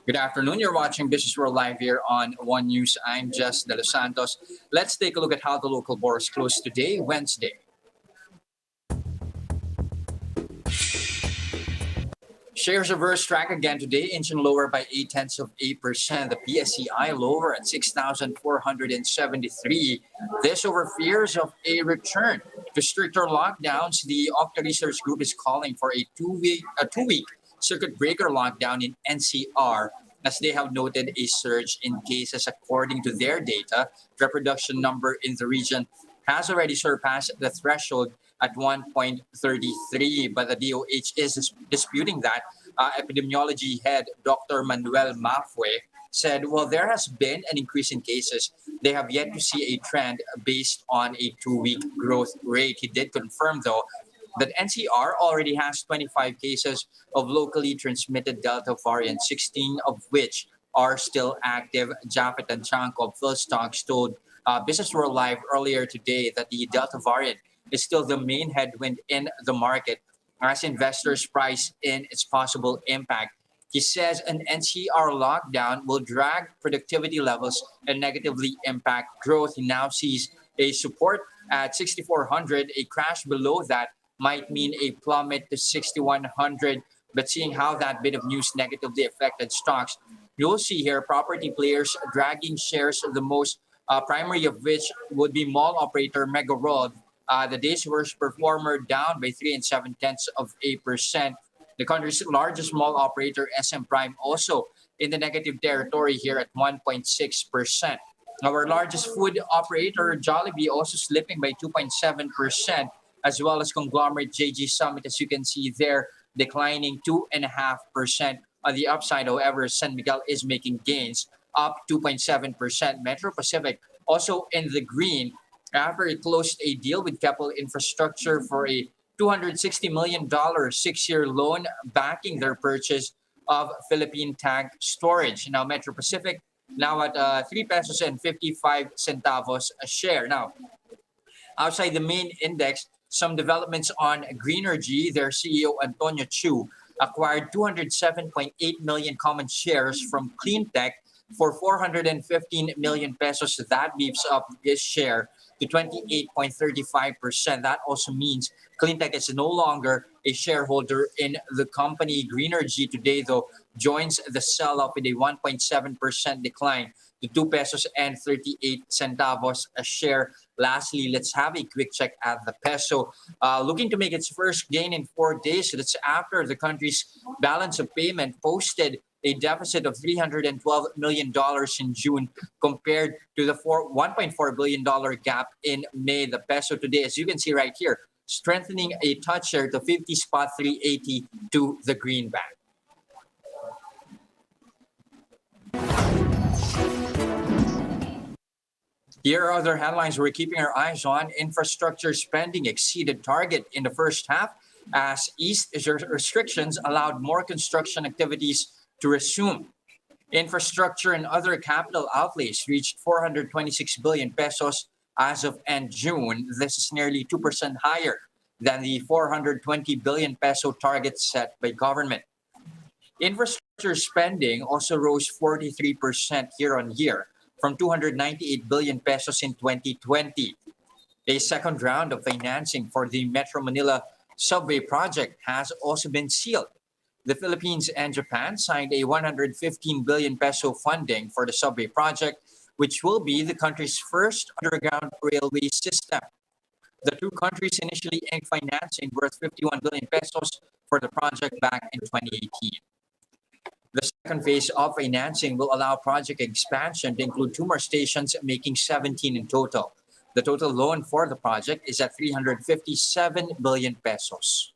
Good afternoon. You're watching Businessworld Live here on One News. I'm Jes Delos Santos. Let's take a look at how the local bourse closed today, Wednesday. Shares reverse track again today, inching lower by 0.8%. The PSEi lower at 6,473. This over fears of a return to stricter lockdowns. The Octa Research Group is calling for a two-week circuit breaker lockdown in NCR, as they have noted a surge in cases. According to their data, reproduction number in the region has already surpassed the threshold at 1.33, but the DOH is disputing that. Epidemiology head Dr. Manuel Mafue said, well, there has been an increase in cases. They have yet to see a trend based on a two-week growth rate. He did confirm, though, that NCR already has 25 cases of locally transmitted Delta variant, 16 of which are still active. Japet and Chanko of Philstocks told Business World Live earlier today that the Delta variant is still the main headwind in the market as investors price in its possible impact. He says an NCR lockdown will drag productivity levels and negatively impact growth. He now sees a support at 6,400. A crash below that might mean a plummet to 6,100. But seeing how that bit of news negatively affected stocks, you'll see here property players dragging shares the most, primary of which would be mall operator Mega World. The day's worst performer, down by 3.7%. The country's largest mall operator, SM Prime, also in the negative territory here at 1.6%. Our largest food operator, Jollibee, also slipping by 2.7%, as well as conglomerate JG Summit, as you can see there, declining 2.5%. On the upside, however, San Miguel is making gains, up 2.7%. Metro Pacific also in the green, after it closed a deal with Keppel Infrastructure for a $260 million six-year loan backing their purchase of Philippine Tank Storage. Now, Metro Pacific now at 3 pesos and 55 centavos a share. Now, outside the main index, some developments on Greenergy. Their CEO, Antonio Chu, acquired 207.8 million common shares from Cleantech for 415 million pesos. That beefs up his share to 28.35%. That also means Cleantech is no longer a shareholder in the company. Greenergy today, though, joins the sell-off with a 1.7% decline to 2 pesos and 38 centavos a share. Lastly, let's have a quick check at the peso. Looking to make its first gain in 4 days. That's after the country's balance of payment posted a deficit of $312 million in June compared to the $1.4 billion gap in May. The peso today, as you can see right here, strengthening a touch here to 50.380 to the greenback. Here are other headlines we're keeping our eyes on. Infrastructure spending exceeded target in the first half as eased restrictions allowed more construction activities to resume. Infrastructure and other capital outlays reached 426 billion pesos as of end June. This is nearly 2% higher than the 420 billion peso target set by government. Infrastructure spending also rose 43% year on year from 298 billion pesos in 2020. A second round of financing for the Metro Manila subway project has also been sealed. The Philippines and Japan signed a 115 billion peso funding for the subway project, which will be the country's first underground railway system. The two countries initially inked financing worth 51 billion pesos for the project back in 2018. The second phase of financing will allow project expansion to include 2 more stations, making 17 in total. The total loan for the project is at 357 billion pesos.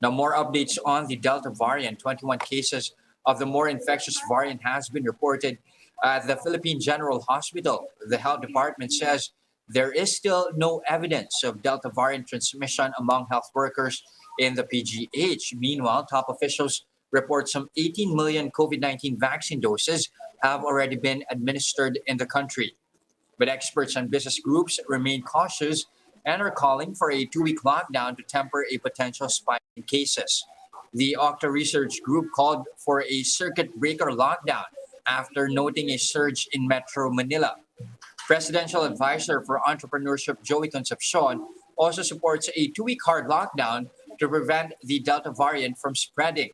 Now, more updates on the Delta variant. 21 cases of the more infectious variant has been reported at the Philippine General Hospital. The health department says there is still no evidence of Delta variant transmission among health workers in the PGH. Meanwhile, top officials report some 18 million COVID-19 vaccine doses have already been administered in the country. But experts and business groups remain cautious and are calling for a 2-week lockdown to temper a potential spike in cases. The Octa Research Group called for a circuit breaker lockdown after noting a surge in Metro Manila. Presidential advisor for entrepreneurship Joey Concepcion also supports a 2 week hard lockdown to prevent the Delta variant from spreading.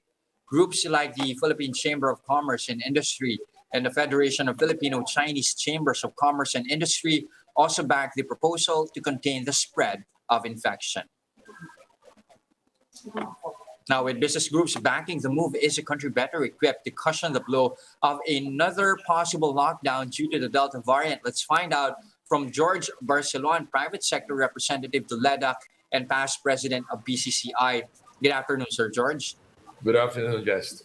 Groups like the Philippine Chamber of Commerce and Industry and the Federation of Filipino Chinese Chambers of Commerce and Industry also backed the proposal to contain the spread of infection. Now, with business groups backing the move, is the country better equipped to cushion the blow of another possible lockdown due to the Delta variant? Let's find out from George Barcelona, private sector representative to LEDAC and past president of PSEi. Good afternoon, Sir George. Good afternoon, Jes.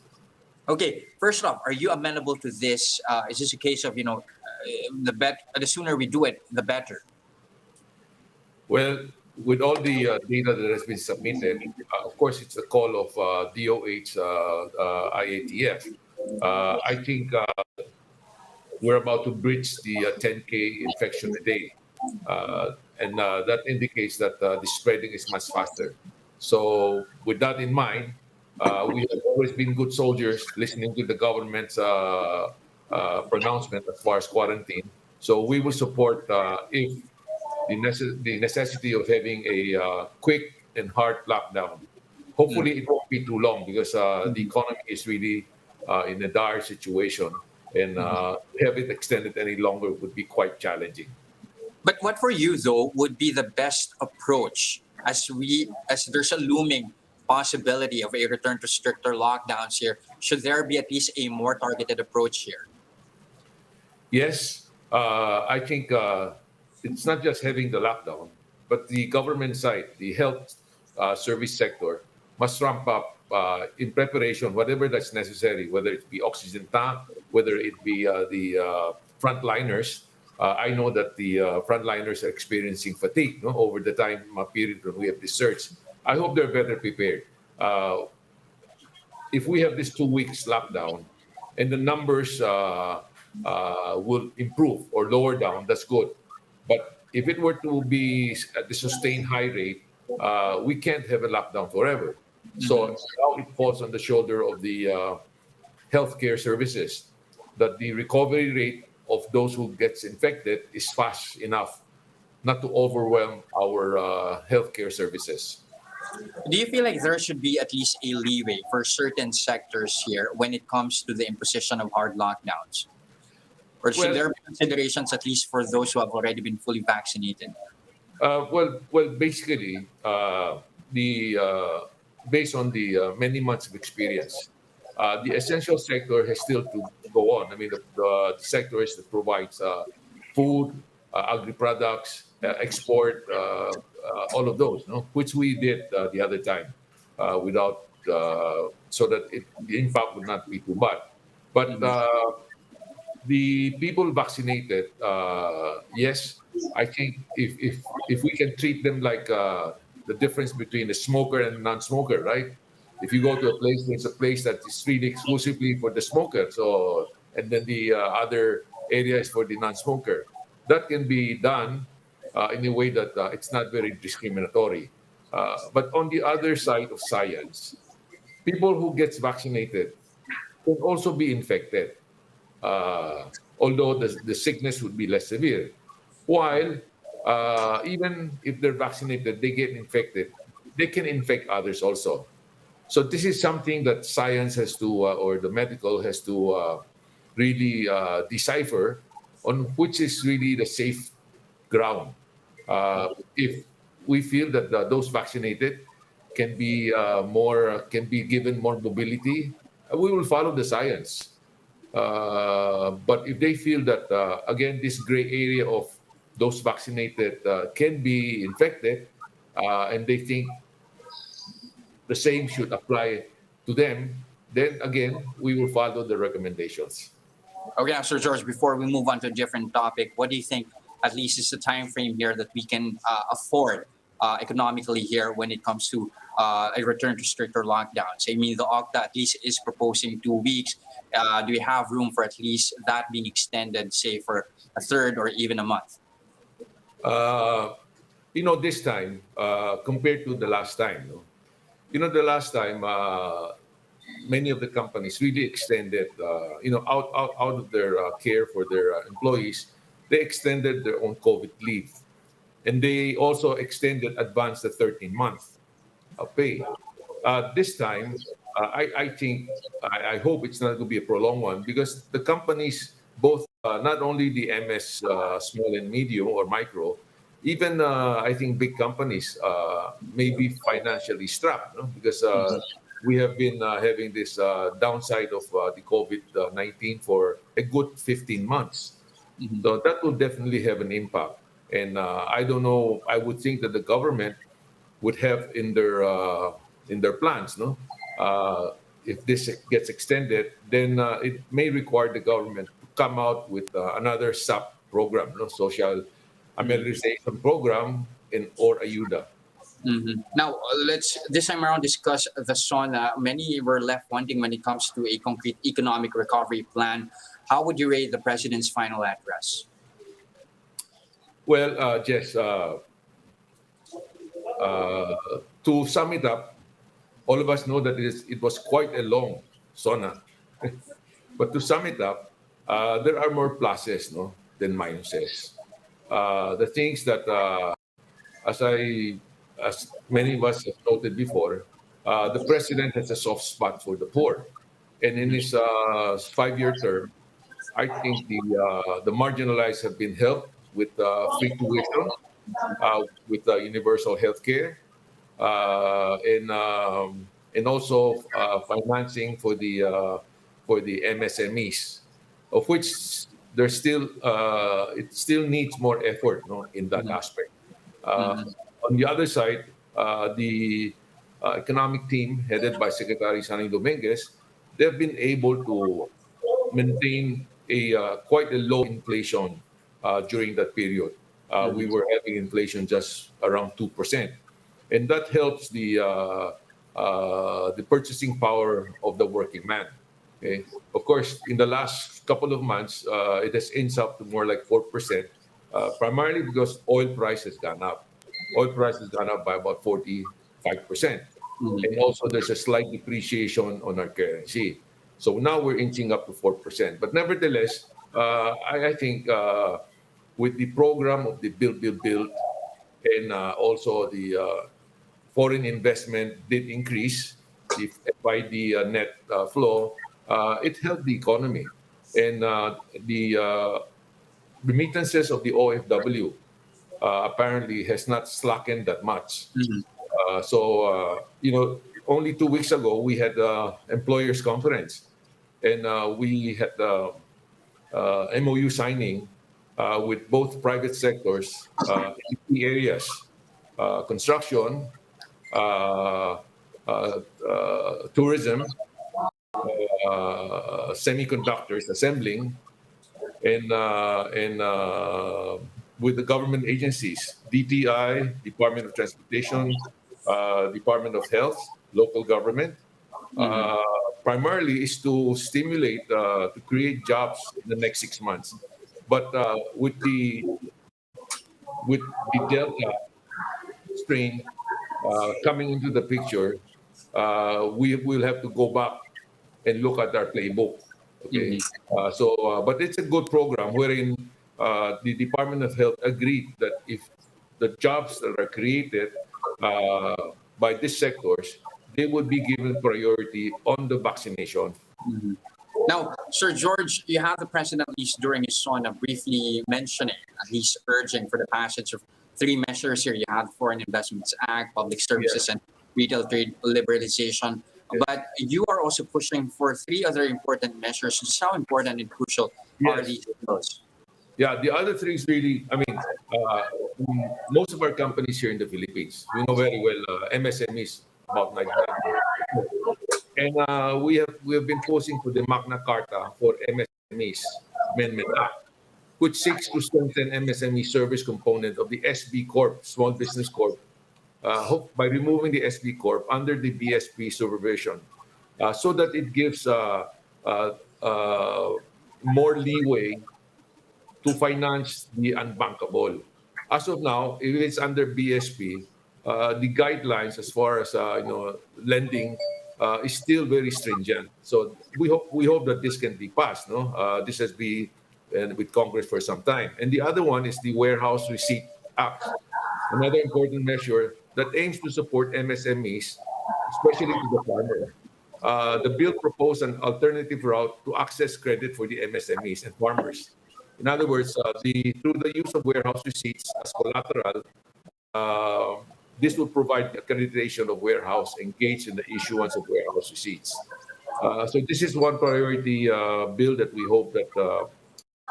Okay, first off, are you amenable to this? Is this a case of the sooner we do it, the better? Well, with all the data that has been submitted, of course, it's a call of DOH IATF. I think we're about to breach the 10K infection a day. And that indicates that the spreading is much faster. So with that in mind, we have always been good soldiers listening to the government's pronouncement as far as quarantine. So we will support if the necessity of having a quick and hard lockdown. Hopefully, it won't be too long because the economy is really in a dire situation, and have it extended any longer would be quite challenging. But what for you though would be the best approach as there's a looming possibility of a return to stricter lockdowns here? Should there be at least a more targeted approach here? Yes, I think it's not just having the lockdown, but the government side, the health service sector, must ramp up in preparation, whatever that's necessary, whether it be oxygen tank, whether it be the frontliners. I know that the frontliners are experiencing fatigue over the time period when we have this surge. I hope they're better prepared. If we have this 2 weeks lockdown and the numbers will improve or lower down, that's good. But if it were to be at the sustained high rate, we can't have a lockdown forever. So now it falls on the shoulder of the healthcare services that the recovery rate of those who gets infected is fast enough not to overwhelm our healthcare services. Do you feel like there should be at least a leeway for certain sectors here when it comes to the imposition of hard lockdowns? Or should Well, there be considerations at least for those who have already been fully vaccinated? Basically, the based on the many months of experience, the essential sector has still to go on. I mean, the sectors that provides food, agri products, export, all of those, no? Which we did the other time without so that the impact would not be too bad. But the people vaccinated, yes, I think if we can treat them like the difference between a smoker and a non-smoker, right? If you go to a place, there's a place that is really exclusively for the smoker, so and then the other area is for the non-smoker. That can be done in a way that it's not very discriminatory. But on the other side of science, people who gets vaccinated can also be infected, although the sickness would be less severe. While even if they're vaccinated, they get infected, they can infect others also. So this is something that science has to, or the medical has to really decipher on which is really the safe ground. If we feel that those vaccinated can be given more mobility, we will follow the science. But if they feel that again this gray area of those vaccinated can be infected, and they think the same should apply to them, then again we will follow the recommendations. Okay, now, Sir George, before we move on to a different topic, what do you think at least is the time frame here that we can afford economically here when it comes to a return to stricter lockdowns? I mean, the OCTA at least is proposing 2 weeks. Do we have room for at least that being extended, say, for a third or even a month? This time compared to the last time, the last time many of the companies really extended, out of their care for their employees, they extended their own COVID leave, and they also extended advanced the 13-month pay. This time, I think, I hope it's not going to be a prolonged one because the companies, both not only the MS, small and medium or micro, even I think big companies may be financially strapped, no? Because we have been having this downside of the COVID-19 for a good 15 months. So that will definitely have an impact. And I don't know, I would think that the government would have in their plans, no? If this gets extended, then it may require the government to come out with another SAP program, no? Social Amenitization Program or ayuda. Now, let's this time around discuss the SONA. Many were left wanting when it comes to a concrete economic recovery plan. How would you rate the president's final address? Well, Jess, to sum it up, all of us know that it was quite a long SONA. But to sum it up, there are more pluses, no, than minuses. The things that, as I, as many of us have noted before, the president has a soft spot for the poor, and in his 5-year term, I think the marginalized have been helped with free tuition, with universal health care, and also financing for the MSMEs, of which there's still it still needs more effort, no, in that aspect. On the other side, the economic team headed by Secretary Sani Dominguez, they've been able to maintain a quite a low inflation during that period. We were having inflation just around 2%, and that helps the purchasing power of the working man. Okay? Of course, in the last couple of months, it has inched up to more like 4%, primarily because oil price has gone up. Oil price has gone up by about 45%. And also, there's a slight depreciation on our currency. So now we're inching up to 4%. But nevertheless, I think with the program of the Build, Build, Build, and also the foreign investment did increase by the net flow, it helped the economy. And the remittances of the OFW apparently has not slackened that much. Only 2 weeks ago, we had employers conference, and we had MOU signing with both private sectors in key areas, construction, tourism, semiconductors, assembling, and with the government agencies, DTI, Department of Transportation, Department of Health, local government. Primarily is to stimulate, to create jobs in the next 6 months. But with the Delta strain coming into the picture, we will have to go back and look at our playbook. Okay, but it's a good program wherein the Department of Health agreed that if the jobs that are created by these sectors, they would be given priority on the vaccination. Now, Sir George, you have the president, at least during his SONA, briefly mentioning, he's urging for the passage of three measures here. You have Foreign Investments Act, Public Services, and Retail Trade Liberalization. But you are also pushing for three other important measures. Just how important and crucial are these bills? Yeah, the other three is really, I mean, most of our companies here in the Philippines, we know very well MSMEs, about 99%. And we have been posing for the Magna Carta for MSMEs Amendment Act, which seeks to strengthen MSME service component of the SB Corp, Small Business Corp, by removing the SB Corp under the BSP supervision, so that it gives more leeway to finance the unbankable. As of now, if it's under BSP, the guidelines as far as lending is still very stringent. So we hope that this can be passed. No, this has been with Congress for some time. And the other one is the Warehouse Receipt Act, another important measure that aims to support MSMEs, especially to the farmer. The bill proposed an alternative route to access credit for the MSMEs and farmers. In other words, through the use of warehouse receipts as collateral, uh, this will provide accreditation of warehouse engaged in the issuance of warehouse receipts. So this is one priority bill that we hope that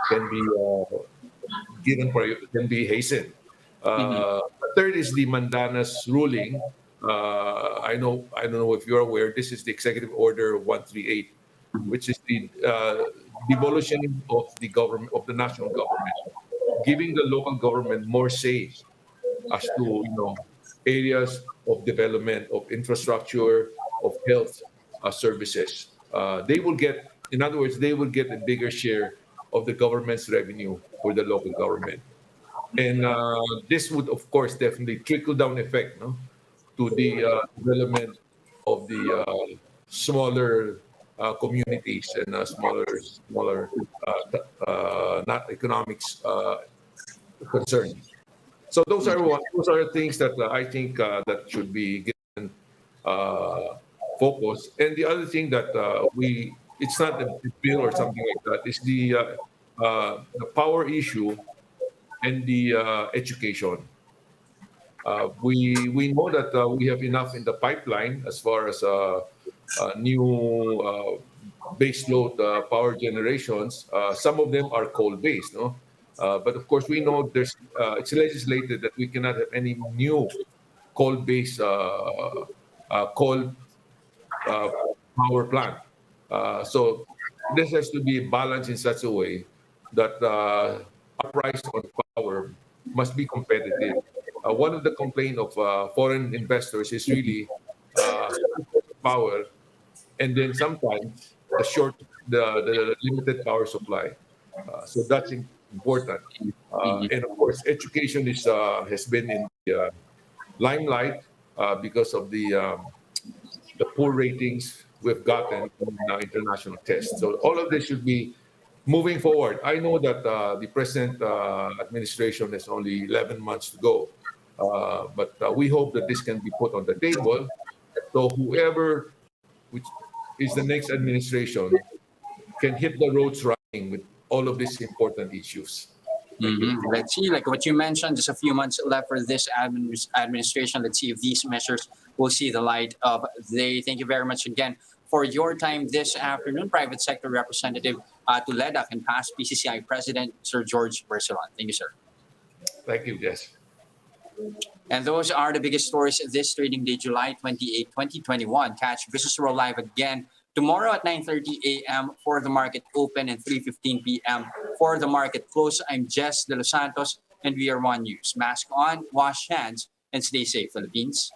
can be can be hastened. Mhm. Third is the Mandanas ruling. I don't know if you're aware. This is the Executive Order 138, which is the devolution of the government of the national government, giving the local government more say as to areas of development, of infrastructure, of health services. They will get, in other words, they will get a bigger share of the government's revenue for the local government. And this would, of course, definitely trickle down effect, no, to the development of the smaller communities and smaller not economics concerns. So those are things that I think that should be given uh, focus. And the other thing that it's not a bill or something like that, is the power issue and the education. We know that we have enough in the pipeline as far as new baseload power generations. Some of them are coal based, no. But of course, we know it's legislated that we cannot have any new coal based coal uh, power plant. So this has to be balanced in such a way that our price on power must be competitive. One of the complaints of foreign investors is really power, and then sometimes the limited power supply. So that's important. Mhm. And of course, education has been in the limelight because of the poor ratings we've gotten in international tests. So all of this should be moving forward. I know that the present administration has only 11 months to go, but we hope that this can be put on the table. So whoever which is the next administration can hit the roads running with all of these important issues. Thank you. Let's see, like what you mentioned, just a few months left for this administration. Let's see if these measures will see the light of day. Thank you very much again for your time this afternoon, private sector representative to LEDAC and past PCCI president, Sir George Barcelona. Thank you, sir. Thank you, Jess. And those are the biggest stories this trading day, July 28, 2021. Catch Business World Live again tomorrow at 9:30 a.m. for the market open and 3:15 p.m. for the market close. I'm Jes Delos Santos, and we are One News. Mask on, wash hands, and stay safe, Philippines.